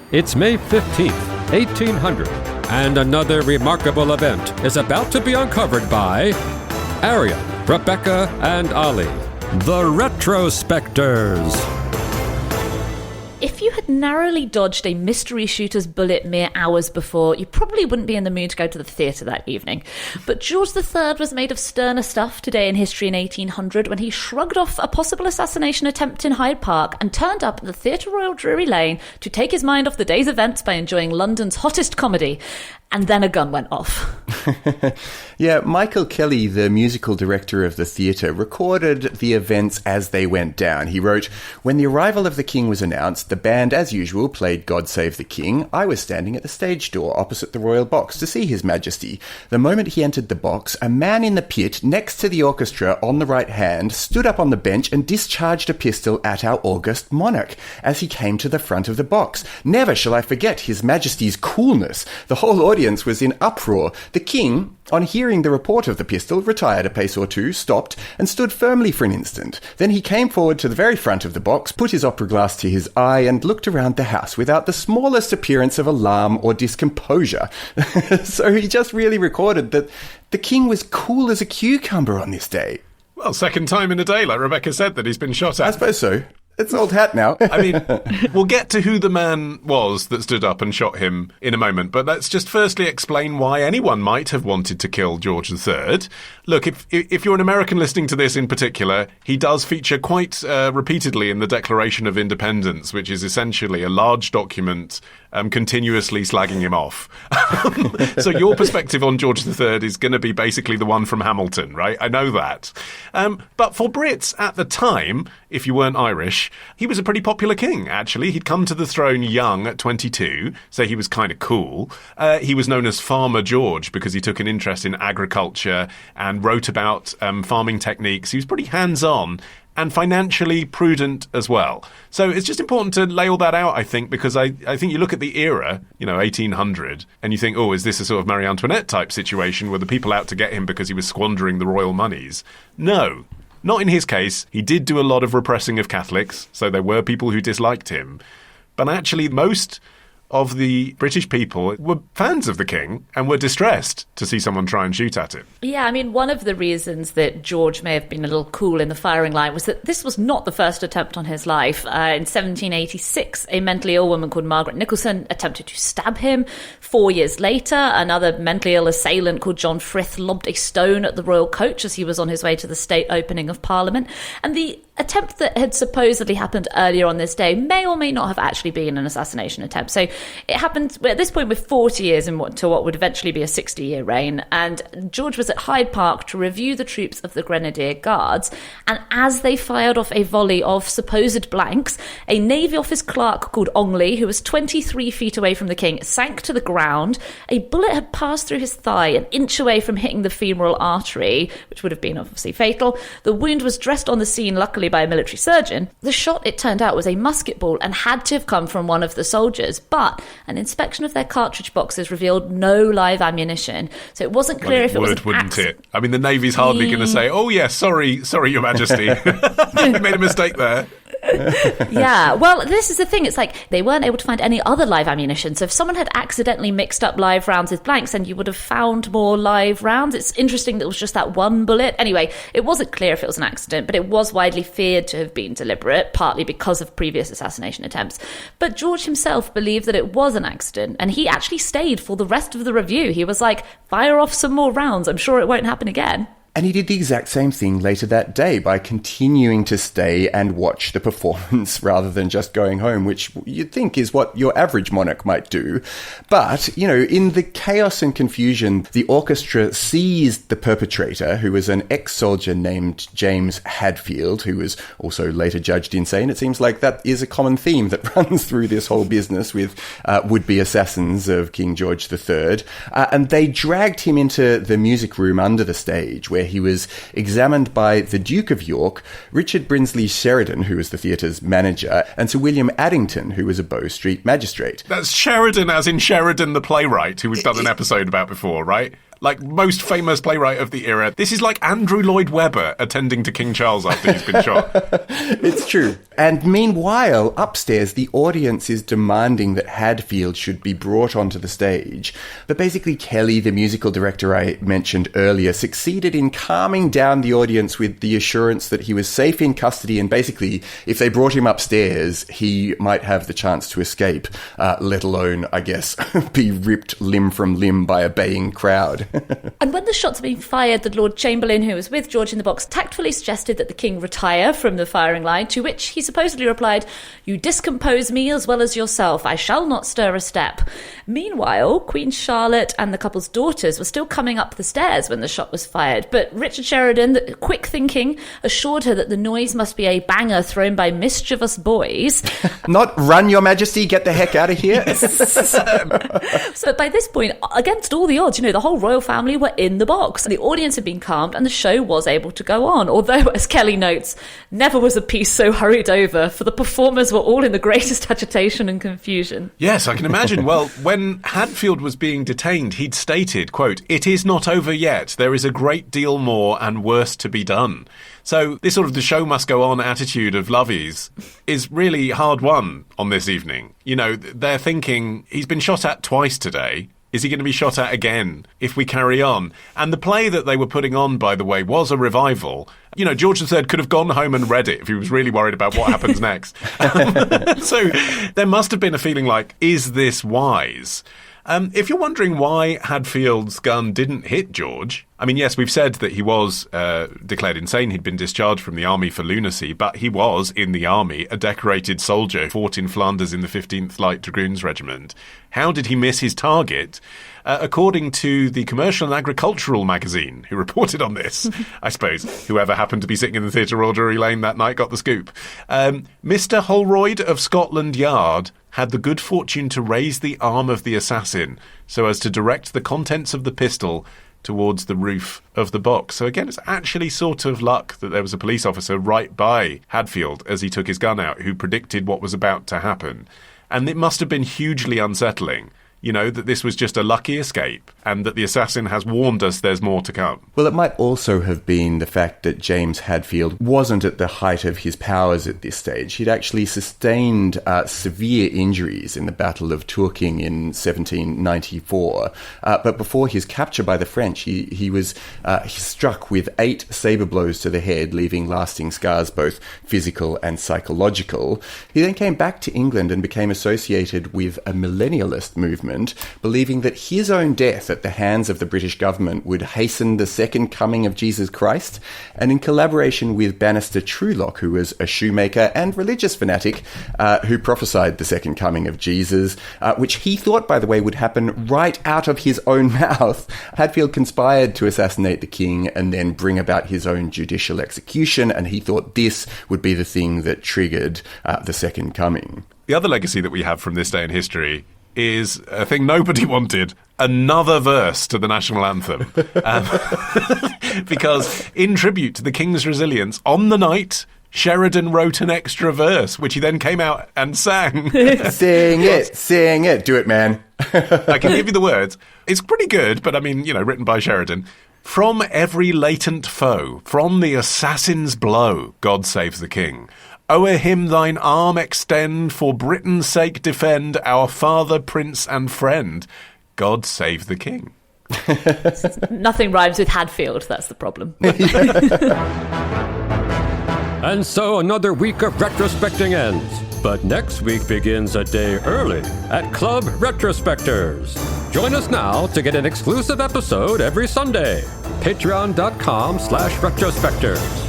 It's May 15th, 1800, and another remarkable event is about to be uncovered by Arion, Rebecca, and Olly, the Retrospectors. If you had narrowly dodged a mystery shooter's bullet mere hours before, you probably wouldn't be in the mood to go to the theatre that evening. But George III was made of sterner stuff today in history in 1800 when he shrugged off a possible assassination attempt in Hyde Park and turned up at the Theatre Royal Drury Lane to take his mind off the day's events by enjoying London's hottest comedy. And then a gun went off. Yeah, Michael Kelly, the musical director of the theatre, recorded the events as they went down. He wrote, "When the arrival of the king was announced, the band, as usual, played God Save the King. I was standing at the stage door opposite the royal box to see His Majesty. The moment he entered the box, a man in the pit next to the orchestra on the right hand stood up on the bench and discharged a pistol at our august monarch as he came to the front of the box. Never shall I forget His Majesty's coolness. The whole audience was in uproar. The king, on hearing the report of the pistol, retired a pace or two, stopped, and stood firmly for an instant. Then he came forward to the very front of the box, put his opera glass to his eye, and looked around the house without the smallest appearance of alarm or discomposure." So he just really recorded that the king was cool as a cucumber on this day. Well, second time in a day, like Rebecca said, that he's been shot at. I suppose so. It's old hat now. I mean, we'll get to who the man was that stood up and shot him in a moment, but let's just firstly explain why anyone might have wanted to kill George III. Look, if you're an American listening to this in particular, he does feature quite repeatedly in the Declaration of Independence, which is essentially a large document continuously slagging him off. So your perspective on George III is going to be basically the one from Hamilton, right? I know that. But for Brits at the time, if you weren't Irish, he was a pretty popular king, actually. He'd come to the throne young at 22, so he was kind of cool. He was known as Farmer George because he took an interest in agriculture and wrote about farming techniques. He was pretty hands-on and financially prudent as well. So it's just important to lay all that out, I think, because I think you look at the era, 1800, and you think, oh, is this a sort of Marie Antoinette type situation? Were the people out to get him because he was squandering the royal monies? No. Not in his case. He did do a lot of repressing of Catholics, so there were people who disliked him. But actually, most of the British people were fans of the king and were distressed to see someone try and shoot at him. Yeah, I mean, one of the reasons that George may have been a little cool in the firing line was that this was not the first attempt on his life. In 1786, a mentally ill woman called Margaret Nicholson attempted to stab him. 4 years later, another mentally ill assailant called John Frith lobbed a stone at the royal coach as he was on his way to the state opening of Parliament. And the attempt that had supposedly happened earlier on this day may or may not have actually been an assassination attempt. So it happened at this point with 40 years to what would eventually be a 60-year reign. And George was at Hyde Park to review the troops of the Grenadier Guards. And as they fired off a volley of supposed blanks, a Navy office clerk called Olly, who was 23 feet away from the king, sank to the ground. A bullet had passed through his thigh an inch away from hitting the femoral artery, which would have been obviously fatal. The wound was dressed on the scene, luckily, by a military surgeon. The shot, it turned out, was a musket ball and had to have come from one of the soldiers, but an inspection of their cartridge boxes revealed no live ammunition, so it wasn't clear if it was an wouldn't it? I mean, the Navy's hardly going to say, "Oh yeah, sorry, Your Majesty, you made a mistake there." Yeah, well, this is the thing. It's like they weren't able to find any other live ammunition. So if someone had accidentally mixed up live rounds with blanks, then you would have found more live rounds. It's interesting that it was just that one bullet. Anyway, it wasn't clear if it was an accident, but it was widely feared to have been deliberate, partly because of previous assassination attempts. But George himself believed that it was an accident, and he actually stayed for the rest of the review. He was like, fire off some more rounds. I'm sure it won't happen again. And he did the exact same thing later that day by continuing to stay and watch the performance rather than just going home, which you'd think is what your average monarch might do. But, in the chaos and confusion, the orchestra seized the perpetrator, who was an ex-soldier named James Hadfield, who was also later judged insane. It seems like that is a common theme that runs through this whole business with would-be assassins of King George III. And they dragged him into the music room under the stage, where he was examined by the Duke of York, Richard Brinsley Sheridan, who was the theatre's manager, and Sir William Addington, who was a Bow Street magistrate. That's Sheridan as in Sheridan the playwright, who we've done an episode about before, right? Like, most famous playwright of the era. This is like Andrew Lloyd Webber attending to King Charles after he's been shot. It's true. And meanwhile, upstairs, the audience is demanding that Hadfield should be brought onto the stage. But basically, Kelly, the musical director I mentioned earlier, succeeded in calming down the audience with the assurance that he was safe in custody, and basically, if they brought him upstairs, he might have the chance to escape, let alone, I guess, be ripped limb from limb by a baying crowd. And when the shots were being fired, the Lord Chamberlain, who was with George in the box, tactfully suggested that the king retire from the firing line, to which he supposedly replied, "You discompose me as well as yourself. I shall not stir a step." Meanwhile, Queen Charlotte and the couple's daughters were still coming up the stairs when the shot was fired, but Richard Sheridan, quick thinking, assured her that the noise must be a banger thrown by mischievous boys. Not "Run, Your Majesty, get the heck out of here." But by this point, against all the odds, the whole royal family were in the box. The audience had been calmed and the show was able to go on. Although, as Kelly notes, never was a piece so hurried over, for the performers were all in the greatest agitation and confusion. Yes, I can imagine. Well, when Hadfield was being detained, he'd stated, quote, "It is not over yet. There is a great deal more and worse to be done." So this sort of the show must go on attitude of Lovies is really hard won on this evening. They're thinking, he's been shot at twice today. Is he going to be shot at again if we carry on? And the play that they were putting on, by the way, was a revival. George III could have gone home and read it if he was really worried about what happens next. So there must have been a feeling like, is this wise? If you're wondering why Hadfield's gun didn't hit George, I mean, yes, we've said that he was declared insane. He'd been discharged from the army for lunacy, but he was, in the army, a decorated soldier, fought in Flanders in the 15th Light Dragoons Regiment. How did he miss his target? According to the Commercial and Agricultural magazine, who reported on this, I suppose, whoever happened to be sitting in the Theatre Royal Drury Lane that night got the scoop. Mr. Holroyd of Scotland Yard had the good fortune to raise the arm of the assassin so as to direct the contents of the pistol towards the roof of the box. So again, it's actually sort of luck that there was a police officer right by Hadfield as he took his gun out who predicted what was about to happen. And it must have been hugely unsettling, that this was just a lucky escape and that the assassin has warned us there's more to come. Well, it might also have been the fact that James Hadfield wasn't at the height of his powers at this stage. He'd actually sustained severe injuries in the Battle of Tourking in 1794. But before his capture by the French, he was struck with 8 sabre blows to the head, leaving lasting scars, both physical and psychological. He then came back to England and became associated with a millennialist movement, believing that his own death at the hands of the British government would hasten the second coming of Jesus Christ, and in collaboration with Bannister Truelock, who was a shoemaker and religious fanatic, who prophesied the second coming of Jesus, which he thought, by the way, would happen right out of his own mouth. Hadfield conspired to assassinate the king and then bring about his own judicial execution, and he thought this would be the thing that triggered the second coming. The other legacy that we have from this day in history is a thing nobody wanted, another verse to the national anthem. Because in tribute to the King's resilience, on the night, Sheridan wrote an extra verse, which he then came out and sang. Sing it, do it, man. I can give you the words. It's pretty good, but I mean, written by Sheridan. From every latent foe, from the assassin's blow, God save the King. O'er him thine arm extend, for Britain's sake defend our father, prince and friend. God save the King. Nothing rhymes with Hadfield, that's the problem. And so another week of retrospecting ends. But next week begins a day early at CLUB RETROSPECTORS. Join us now to get an exclusive episode every Sunday. Patreon.com/retrospectors.